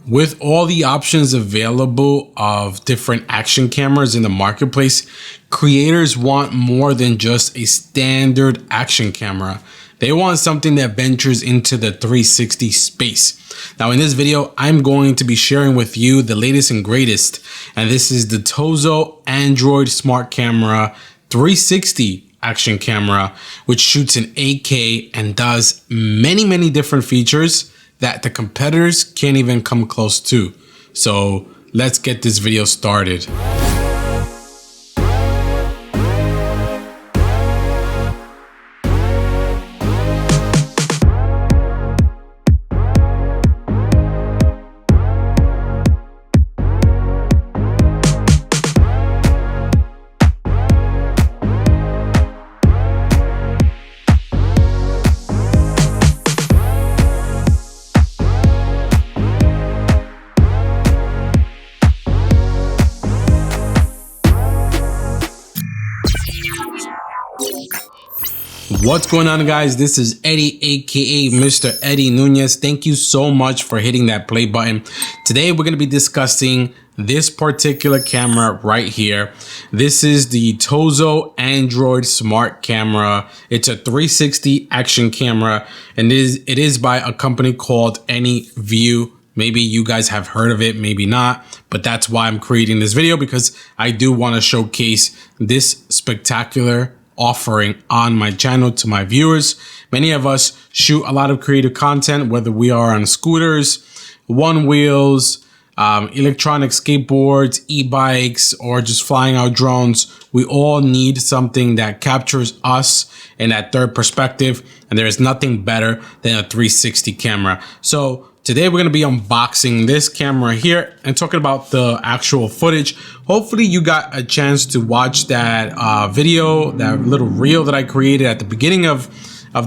With all the options available of different action cameras in the marketplace, creators want more than just a standard action camera. They want something that ventures into the 360 space. Now in this video, I'm going to be sharing with you the latest and greatest, and this is the Tozo Android Smart Camera 360 action camera, which shoots in 8K and does many different features that the competitors can't even come close to. So let's get this video started. What's going on, guys? This is Eddie, aka Mr. Eddie Nunez. Thank you so much for hitting that play button. Today we're going to be discussing this particular camera right here. This is the Tozo Android Smart Camera. It's a 360 action camera, and it is by a company called AnyVue. Maybe you guys have heard of it, maybe not, but that's why I'm creating this video, because I do want to showcase this spectacular offering on my channel to my viewers. Many of us shoot a lot of creative content, whether we are on scooters, one wheels, electronic skateboards, e-bikes, or just flying our drones. We all need something that captures us in that third perspective, and there is nothing better than a 360 camera. So today we're going to be unboxing this camera here and talking about the actual footage. Hopefully you got a chance to watch that video, that little reel that I created at the beginning of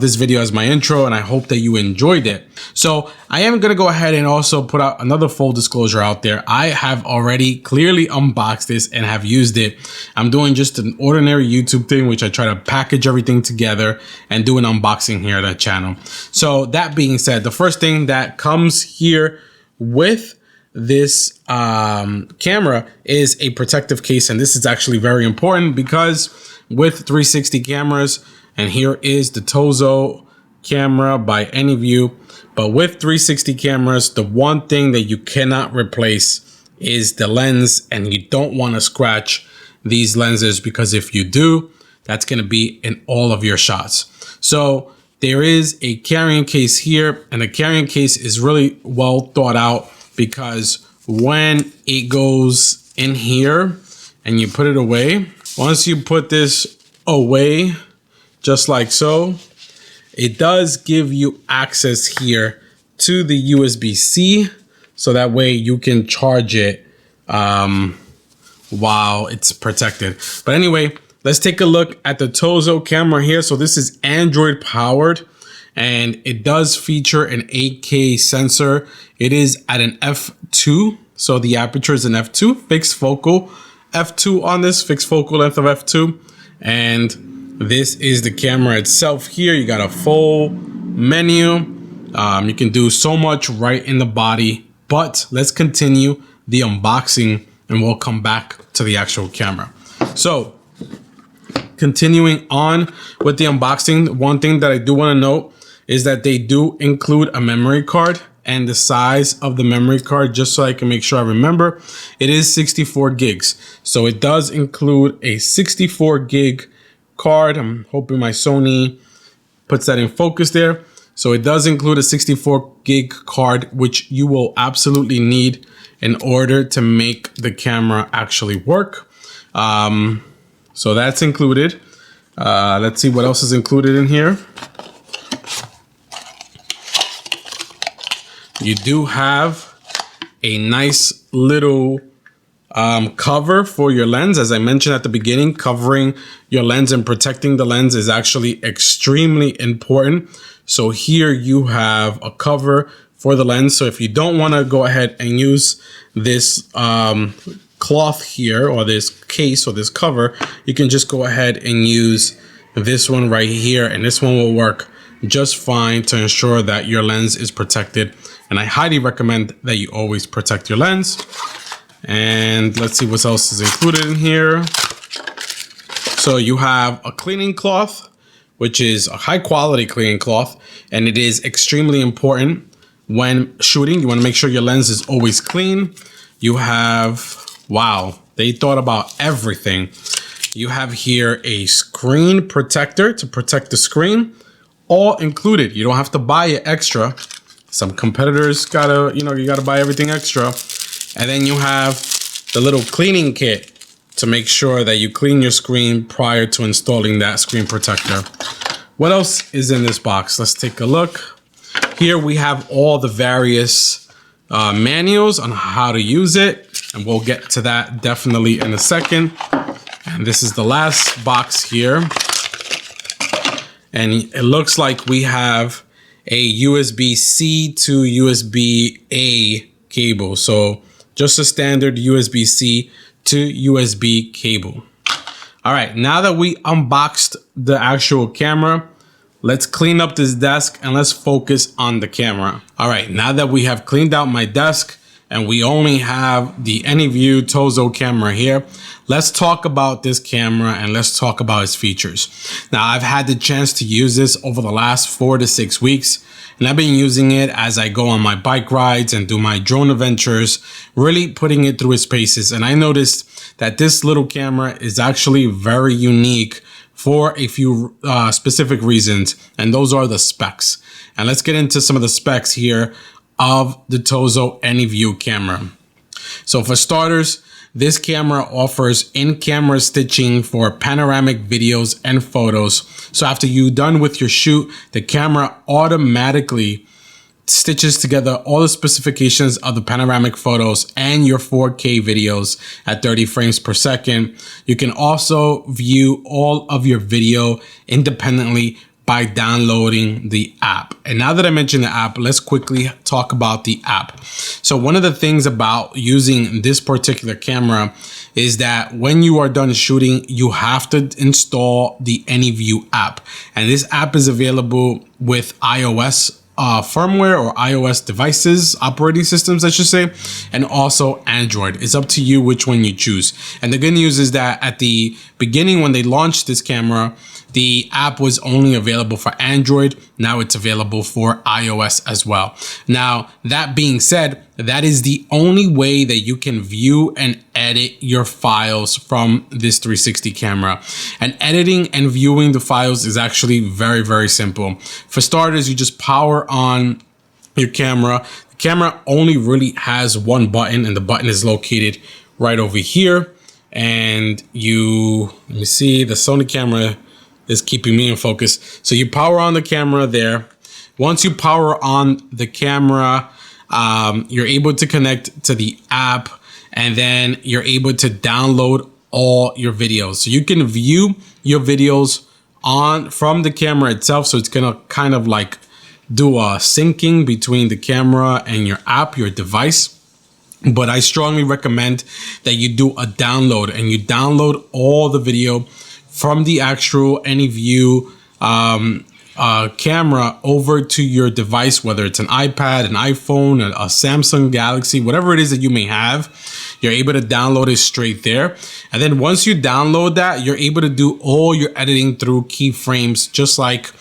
this video as my intro, and I hope that you enjoyed it. So I am going to go ahead and also put out another full disclosure out there. I have already clearly unboxed this and have used it. I'm doing just an ordinary YouTube thing, which I try to package everything together and do an unboxing here at the channel. So that being said, the first thing that comes here with this camera is a protective case, and this is actually very important because with 360 cameras, and here is the Tozo camera by AnyVue. But with 360 cameras, the one thing that you cannot replace is the lens, and you don't want to scratch these lenses, because if you do, that's going to be in all of your shots. So there is a carrying case here, and the carrying case is really well thought out, because when it goes in here and you put it away, once you put this away, just like so, it does give you access here to the USB-C, so that way you can charge it while it's protected. But anyway, let's take a look at the Tozo camera here. So this is Android powered, and it does feature an 8K sensor. It is at an f2, so the aperture is an f2, fixed focal f2 on this, fixed focal length of f2, and this is the camera itself here. You got a full menu. You can do so much right in the body, but let's continue the unboxing and we'll come back to the actual camera. So continuing on with the unboxing, one thing that I do want to note is that they do include a memory card, and the size of the memory card, just so I can make sure I remember, it is 64 gigs. So it does include a 64 gig card. I'm hoping my Sony puts that in focus there. So it does include a 64 gig card, which you will absolutely need in order to make the camera actually work. So that's included. Let's see what else is included in here. You do have a nice little cover for your lens. As I mentioned at the beginning, covering your lens and protecting the lens is actually extremely important. So here you have a cover for the lens. So if you don't want to go ahead and use this cloth here, or this case, or this cover, you can just go ahead and use this one right here, and this one will work just fine to ensure that your lens is protected And I highly recommend that you always protect your lens. And let's see what else is included in here. So you have a cleaning cloth, which is a high quality cleaning cloth, and it is extremely important when shooting. You want to make sure your lens is always clean. You have, wow, they thought about everything. You have here a screen protector to protect the screen, all included. You don't have to buy it extra. Some competitors gotta, you gotta buy everything extra. And then you have the little cleaning kit to make sure that you clean your screen prior to installing that screen protector. What else is in this box? Let's take a look. Here we have all the various manuals on how to use it, and we'll get to that definitely in a second. And this is the last box here. And it looks like we have a USB-C to USB-A cable. So just a standard USB-C to USB cable. All right, now that we unboxed the actual camera, let's clean up this desk and let's focus on the camera. All right, now that we have cleaned out my desk and we only have the AnyVue Tozo camera here, let's talk about this camera and let's talk about its features. Now, I've had the chance to use this over the last 4 to 6 weeks, and I've been using it as I go on my bike rides and do my drone adventures, really putting it through its paces. And I noticed that this little camera is actually very unique for a few specific reasons, and those are the specs. And let's get into some of the specs here of the Tozo AnyVue camera. So for starters, this camera offers in-camera stitching for panoramic videos and photos. So after you're done with your shoot, the camera automatically stitches together all the specifications of the panoramic photos and your 4K videos at 30 frames per second. You can also view all of your video independently by downloading the app. And now that I mentioned the app, let's quickly talk about the app. So one of the things about using this particular camera is that when you are done shooting, you have to install the AnyVue app. And this app is available with iOS firmware or iOS devices, operating systems, I should say, and also Android. It's up to you which one you choose. And the good news is that at the beginning, when they launched this camera, the app was only available for Android. Now it's available for iOS as well. Now, that being said, that is the only way that you can view and edit your files from this 360 camera. And editing and viewing the files is actually very, very simple. For starters, you just power on your camera. The camera only really has one button, and the button is located right over here. And let me see, the Sony camera is keeping me in focus. So you power on the camera there. Once you power on the camera, you're able to connect to the app, and then you're able to download all your videos. So you can view your videos from the camera itself. So it's gonna kind of like do a syncing between the camera and your app, your device. But I strongly recommend that you do a download, and you download all the video from the actual AnyVue camera over to your device, whether it's an iPad, an iPhone, a Samsung Galaxy, whatever it is that you may have. You're able to download it straight there. And then once you download that, you're able to do all your editing through keyframes, just like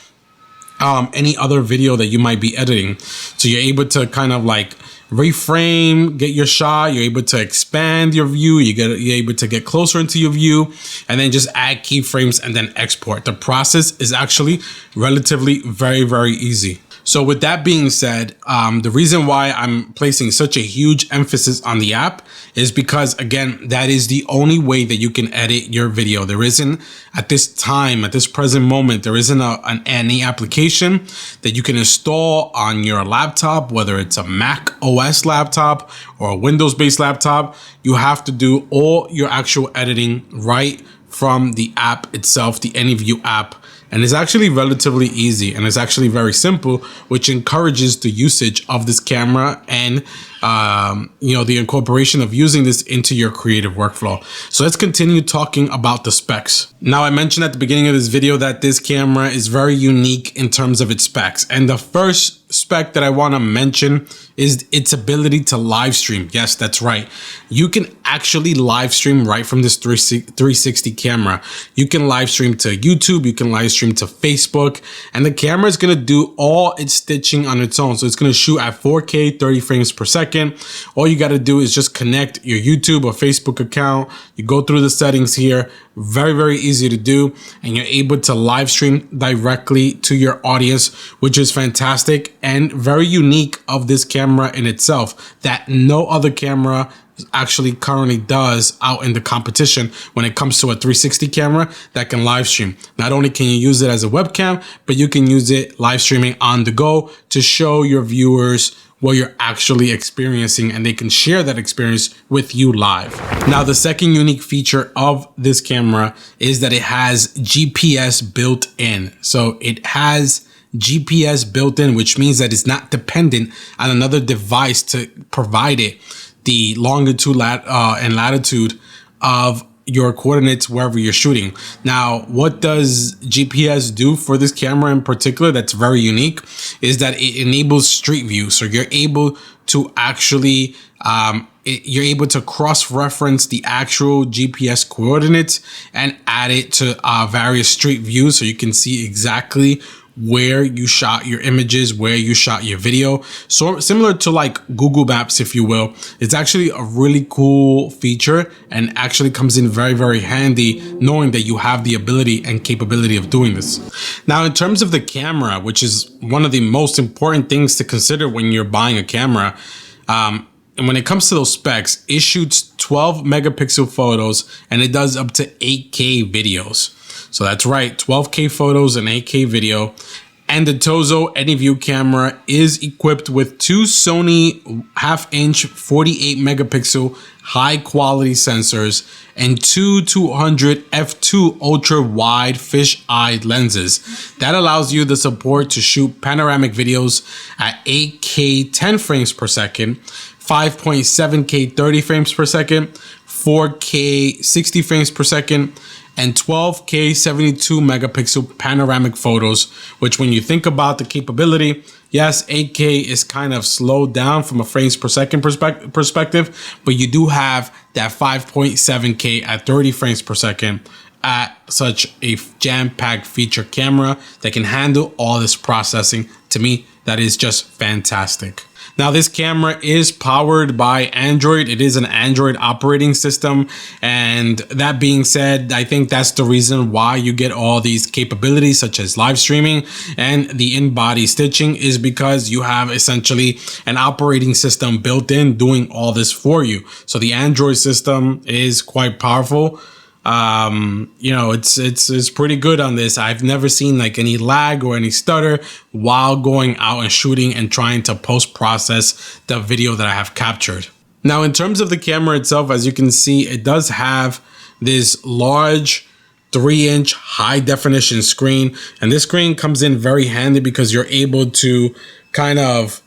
any other video that you might be editing. So you're able to kind of like reframe, get your shot, you're able to expand your view, you're able to get closer into your view, and then just add keyframes and then export. The process is actually relatively very, very easy. So with that being said, the reason why I'm placing such a huge emphasis on the app is because, again, that is the only way that you can edit your video. There isn't, at this time, at this present moment, there isn't any application that you can install on your laptop, whether it's a Mac OS laptop or a Windows-based laptop. You have to do all your actual editing right from the app itself, the AnyVue app. And it's actually relatively easy, and it's actually very simple, which encourages the usage of this camera and the incorporation of using this into your creative workflow. So let's continue talking about the specs. Now, I mentioned at the beginning of this video that this camera is very unique in terms of its specs. And the first spec that I want to mention is its ability to live stream. Yes, that's right. You can actually live stream right from this 360 camera. You can live stream to YouTube, you can live stream to Facebook, and the camera is going to do all its stitching on its own. So it's going to shoot at 4K, 30 frames per second. All you got to do is just connect your YouTube or Facebook account. You go through the settings here. Very, very easy to do. And you're able to live stream directly to your audience, which is fantastic and very unique of this camera in itself, that no other camera actually currently does out in the competition when it comes to a 360 camera that can live stream. Not only can you use it as a webcam, but you can use it live streaming on the go to show your viewers what you're actually experiencing, and they can share that experience with you live. Now, the second unique feature of this camera is that it has GPS built in. So it has GPS built in, which means that it's not dependent on another device to provide it the longitude and latitude of your coordinates wherever you're shooting. Now, what does GPS do for this camera in particular that's very unique is that it enables street view. So you're able to actually, you're able to cross-reference the actual GPS coordinates and add it to various street views so you can see exactly where you shot your images, where you shot your video. So similar to like Google Maps, if you will. It's actually a really cool feature and actually comes in very, very handy knowing that you have the ability and capability of doing this. Now, in terms of the camera, which is one of the most important things to consider when you're buying a camera, and when it comes to those specs, it shoots 12 megapixel photos and it does up to 8K videos. So that's right, 12K photos and 8K video. And the Tozo AnyVue camera is equipped with two Sony 1/2-inch 48 megapixel high quality sensors and two 200 f2 ultra wide fisheye lenses. That allows you the support to shoot panoramic videos at 8K 10 frames per second, 5.7K 30 frames per second, 4K 60 frames per second, and 12K 72 megapixel panoramic photos, which when you think about the capability, yes, 8K is kind of slowed down from a frames per second perspective, but you do have that 5.7K at 30 frames per second at such a jam-packed feature camera that can handle all this processing. To me, that is just fantastic. Now, this camera is powered by Android. It is an Android operating system. And that being said, I think that's the reason why you get all these capabilities such as live streaming and the in-body stitching, is because you have essentially an operating system built in doing all this for you. So the Android system is quite powerful. It's pretty good on this. I've never seen like any lag or any stutter while going out and shooting and trying to post-process the video that I have captured. Now, in terms of the camera itself, as you can see, it does have this large 3-inch high definition screen. And this screen comes in very handy because you're able to kind of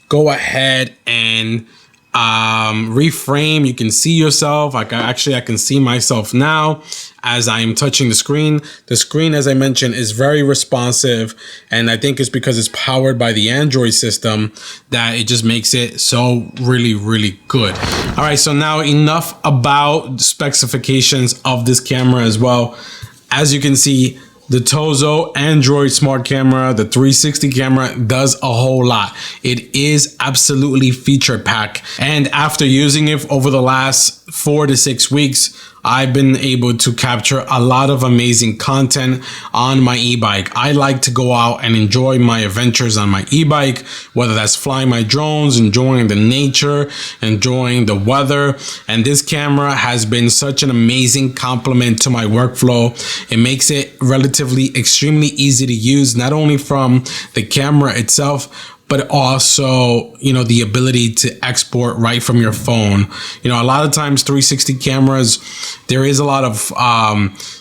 go ahead and reframe. You can see yourself. I can see myself now as I am touching the screen. The screen, as I mentioned, is very responsive, and I think it's because it's powered by the Android system that it just makes it so really, really good. All right, so now enough about specifications of this camera as well. As you can see, the Tozo Android smart camera, the 360 camera, does a whole lot. It is absolutely feature packed. And after using it over the last 4 to 6 weeks, I've been able to capture a lot of amazing content on my e-bike. I like to go out and enjoy my adventures on my e-bike, whether that's flying my drones, enjoying the nature, enjoying the weather. And this camera has been such an amazing complement to my workflow. It makes it relatively extremely easy to use, not only from the camera itself, but also, you know, the ability to export right from your phone. You know, a lot of times 360 cameras, there is a lot of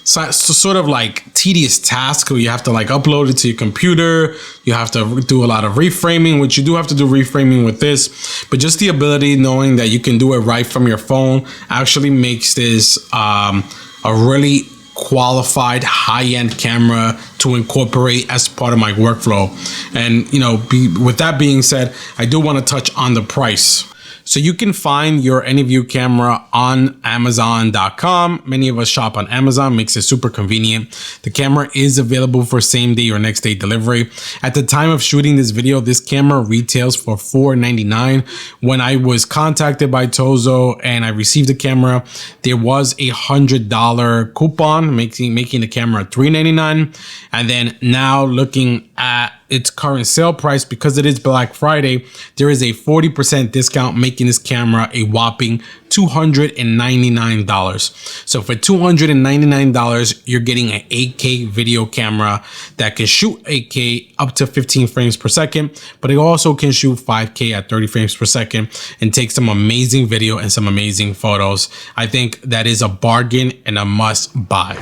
sort of like tedious task where you have to like upload it to your computer. You have to do a lot of reframing, which you do have to do reframing with this, but just the ability, knowing that you can do it right from your phone, actually makes this a really qualified high-end camera to incorporate as part of my workflow. And, you know, with that being said, I do want to touch on the price. So you can find your AnyVue camera on Amazon.com. Many of us shop on Amazon, makes it super convenient. The camera is available for same day or next day delivery. At the time of shooting this video, this camera retails for $499. When I was contacted by Tozo and I received the camera, there was a $100 coupon making the camera $399. And then now looking at its current sale price, because it is Black Friday, there is a 40% discount, making this camera a whopping $299. So for $299, you're getting an 8K video camera that can shoot 8K up to 15 frames per second, but it also can shoot 5K at 30 frames per second and take some amazing video and some amazing photos. I think that is a bargain and a must buy.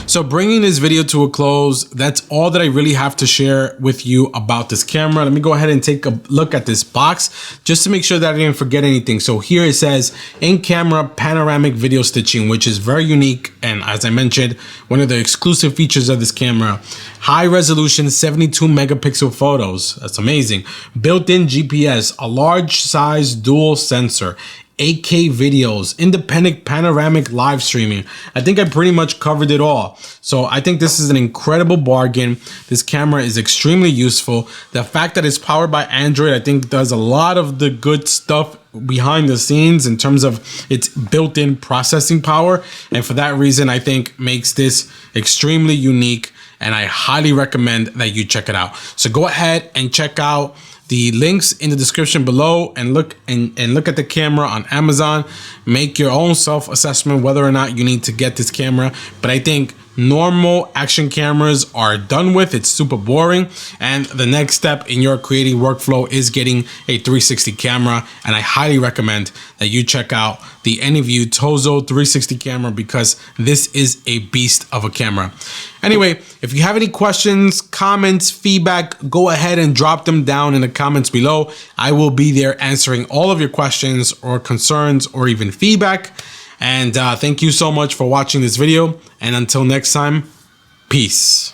So bringing this video to a close, that's all that I really have to share with you about this camera. Let me go ahead and take a look at this box just to make sure that I didn't forget anything. So here it says in-camera panoramic video stitching, which is very unique. And as I mentioned, one of the exclusive features of this camera, high resolution 72 megapixel photos. That's amazing. Built-in GPS, a large size dual sensor, 8K videos, independent panoramic live streaming. I think I pretty much covered it all. So I think this is an incredible bargain. This camera is extremely useful. The fact that it's powered by Android, I think does a lot of the good stuff behind the scenes in terms of its built-in processing power. And for that reason, I think makes this extremely unique. And I highly recommend that you check it out. So go ahead and check out the links in the description below and look at the camera on Amazon. Make your own self-assessment whether or not you need to get this camera. But I think normal action cameras are done with. It's super boring. And the next step in your creating workflow is getting a 360 camera. And I highly recommend that you check out the AnyVue Tozo 360 camera, because this is a beast of a camera. Anyway, if you have any questions, comments, feedback, go ahead and drop them down in the comments below. I will be there answering all of your questions or concerns or even feedback. And thank you so much for watching this video. And until next time, peace.